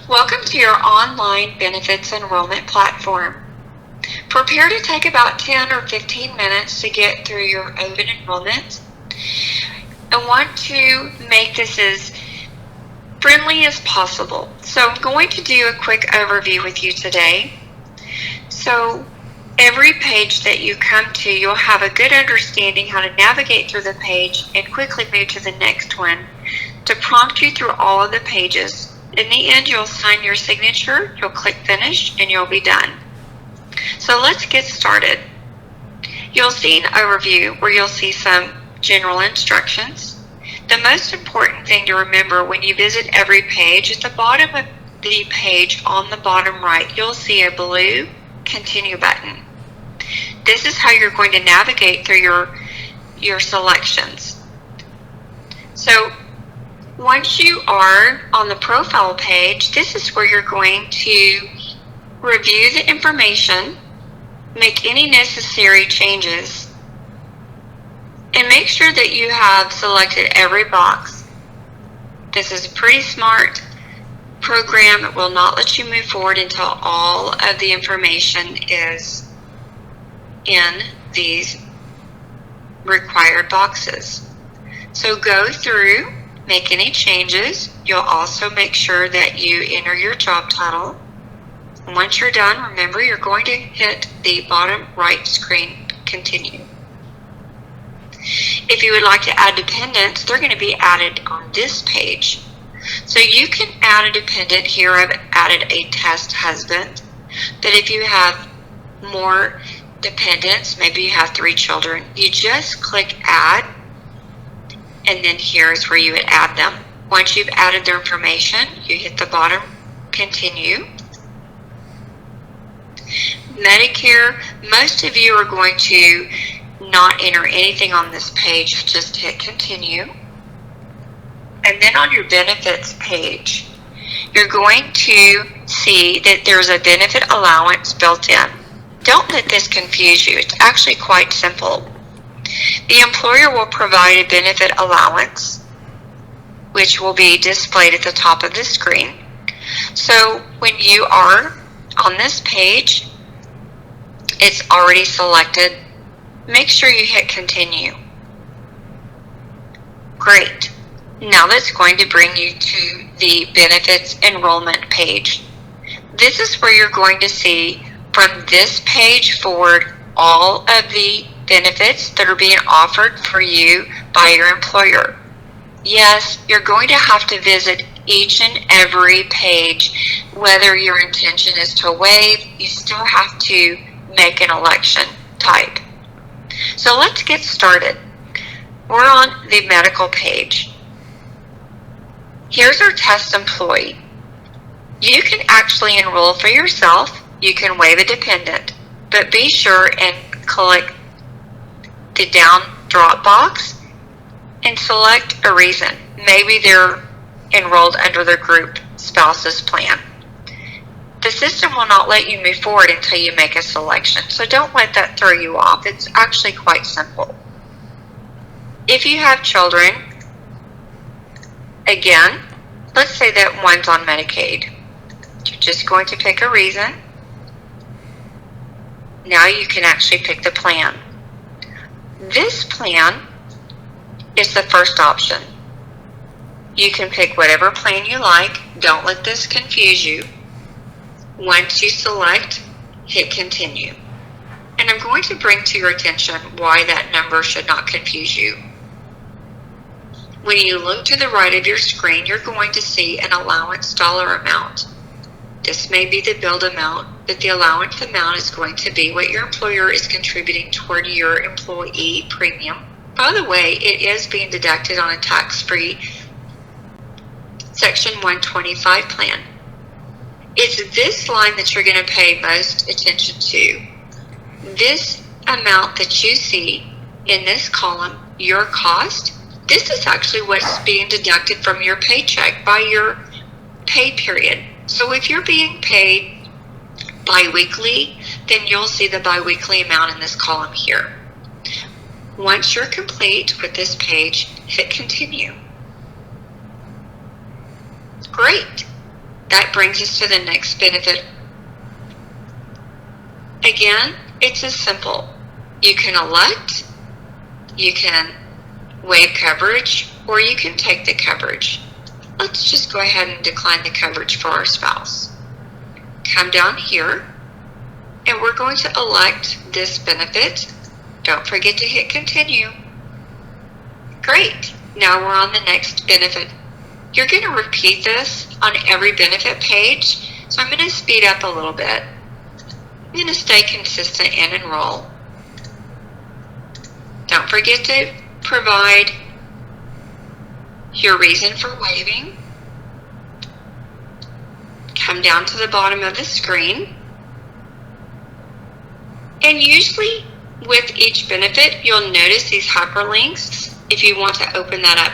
Welcome to your online benefits enrollment platform. Prepare to take about 10 or 15 minutes to get through your open enrollment. I want to make this as friendly as possible. So I'm going to do a quick overview with you today. So every page that you come to, you'll have a good understanding how to navigate through the page and quickly move to the next one to prompt you through all of the pages. In the end, you'll sign your signature, you'll click finish, and you'll be done. So let's get started. You'll see an overview where you'll see some general instructions. The most important thing to remember when you visit every page, at the bottom of the page on the bottom right, you'll see a blue continue button. This is how you're going to navigate through your selections. So once you are on the profile page, this is where you're going to review the information, make any necessary changes, and make sure that you have selected every box. This is a pretty smart program. It will not let you move forward until all of the information is in these required boxes. So go through, make any changes. You'll also make sure that you enter your job title. And once you're done, remember you're going to hit the bottom right screen, continue. If you would like to add dependents, they're going to be added on this page. So you can add a dependent. Here I've added a test husband. But if you have more dependents, maybe you have 3 children, you just click add, and then here's where you would add them. Once you've added their information, you hit the bottom, continue. Medicare, most of you are going to not enter anything on this page, just hit continue. And then on your benefits page, you're going to see that there's a benefit allowance built in. Don't let this confuse you. It's actually quite simple. The employer will provide a benefit allowance, which will be displayed at the top of the screen. So when you are on this page, it's already selected. Make sure you hit continue. Great. Now that's going to bring you to the benefits enrollment page. This is where you're going to see from this page forward all of the benefits that are being offered for you by your employer. Yes, you're going to have to visit each and every page. Whether your intention is to waive, you still have to make an election type. So let's get started. We're on the medical page. Here's our test employee. You can actually enroll for yourself. You can waive a dependent, but be sure and click the down drop box and select a reason. Maybe they're enrolled under the group spouses plan. The system will not let you move forward until you make a selection, so don't let that throw you off. It's actually quite simple. If you have children, again, let's say that one's on Medicaid. You're just going to pick a reason. Now you can actually pick the plan. This plan is the first option. You can pick whatever plan you like. Don't let this confuse you. Once you select, hit continue. And I'm going to bring to your attention why that number should not confuse you. When you look to the right of your screen, you're going to see an allowance dollar amount. This may be the billed amount, but the allowance amount is going to be what your employer is contributing toward your employee premium. By the way, it is being deducted on a tax-free Section 125 plan. It's this line that you're going to pay most attention to. This amount that you see in this column, your cost, this is actually what's being deducted from your paycheck by your pay period. So if you're being paid bi-weekly, then you'll see the bi-weekly amount in this column here. Once you're complete with this page, hit continue. Great. That brings us to the next benefit. Again, it's as simple. You can elect, you can waive coverage, or you can take the coverage. Let's just go ahead and decline the coverage for our spouse. Come down here, and we're going to elect this benefit. Don't forget to hit continue. Great. Now we're on the next benefit. You're going to repeat this on every benefit page, so I'm going to speed up a little bit. I'm going to stay consistent and enroll. Don't forget to provide your reason for waiving. Come down to the bottom of the screen. And usually with each benefit, you'll notice these hyperlinks if you want to open that up.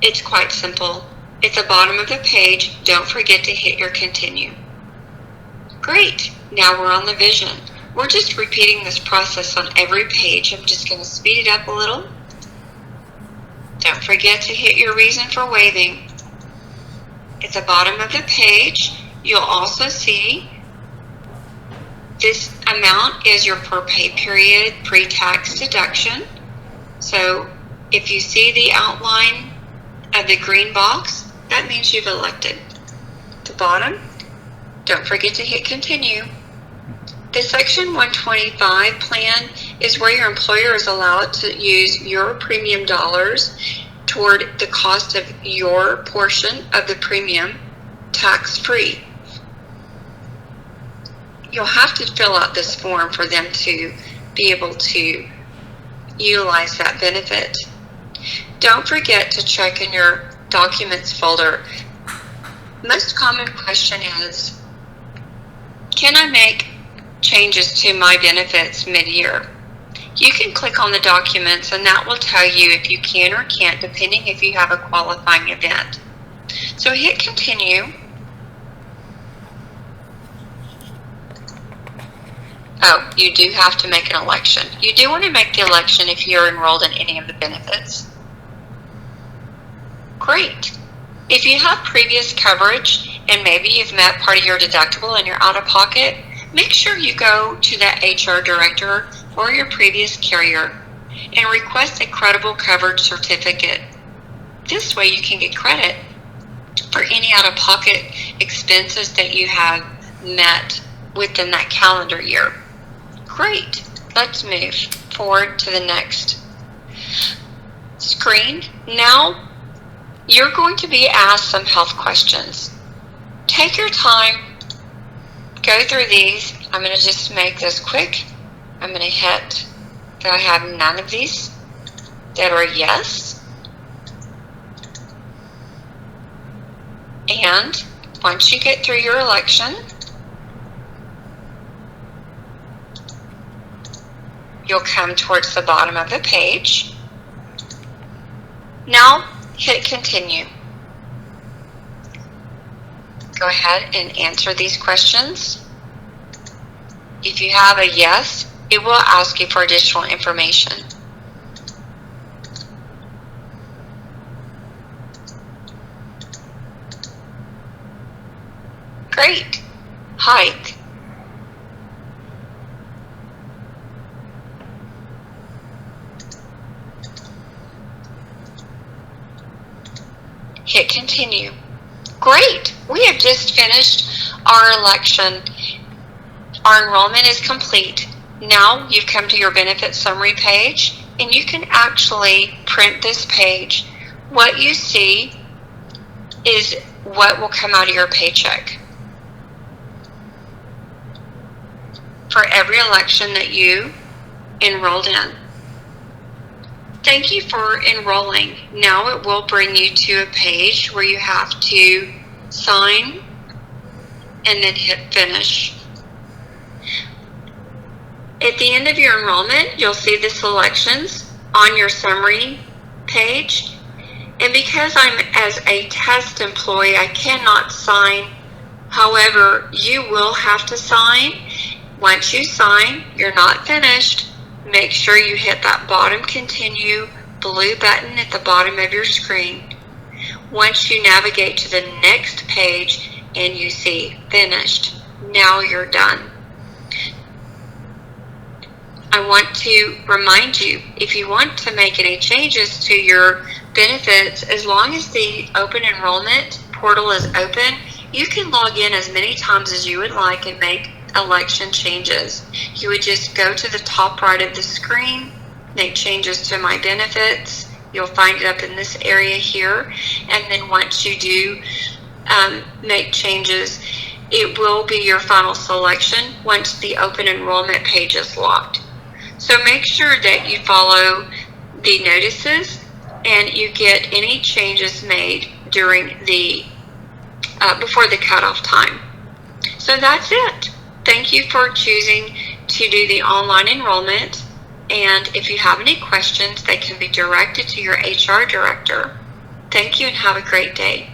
It's quite simple. At the bottom of the page, don't forget to hit your continue. Great. Now we're on the vision. We're just repeating this process on every page. I'm just going to speed it up a little. Don't forget to hit your reason for waiving. At the bottom of the page, you'll also see this amount is your per pay period pre-tax deduction. So if you see the outline of the green box, that means you've elected. At the bottom, don't forget to hit continue. The Section 125 plan is where your employer is allowed to use your premium dollars toward the cost of your portion of the premium tax-free. You'll have to fill out this form for them to be able to utilize that benefit. Don't forget to check in your documents folder. Most common question is, can I make changes to my benefits mid-year? You can click on the documents and that will tell you if you can or can't, depending if you have a qualifying event. So hit continue. Oh, you do have to make an election. You do want to make the election if you're enrolled in any of the benefits. Great. If you have previous coverage and maybe you've met part of your deductible and you're out of pocket, make sure you go to that HR director or your previous carrier and request a credible coverage certificate. This way you can get credit for any out-of-pocket expenses that you have met within that calendar year. Great. Let's move forward to the next screen. Now you're going to be asked some health questions. Take your time, go through these. I'm going to just make this quick. I'm going to hit that I have none of these that are yes. And once you get through your election, you'll come towards the bottom of the page. Now hit continue. Go ahead and answer these questions. If you have a yes, it will ask you for additional information. Great. Height. Hit continue. Great. We have just finished our election. Our enrollment is complete. Now you've come to your benefit summary page and you can actually print this page. What you see is what will come out of your paycheck for every election that you enrolled in. Thank you for enrolling. Now it will bring you to a page where you have to sign and then hit finish. At the end of your enrollment, you'll see the selections on your summary page. And because I'm as a test employee, I cannot sign. However, you will have to sign. Once you sign, you're not finished. Make sure you hit that bottom continue blue button at the bottom of your screen. Once you navigate to the next page and you see finished, now you're done. I want to remind you, if you want to make any changes to your benefits, as long as the open enrollment portal is open, you can log in as many times as you would like and make election changes. You would just go to the top right of the screen, make changes to my benefits. You'll find it up in this area here. And then once you do make changes, it will be your final selection once the open enrollment page is locked. So make sure that you follow the notices and you get any changes made during the before the cutoff time. So that's it. Thank you for choosing to do the online enrollment. And if you have any questions, they can be directed to your HR director. Thank you and have a great day.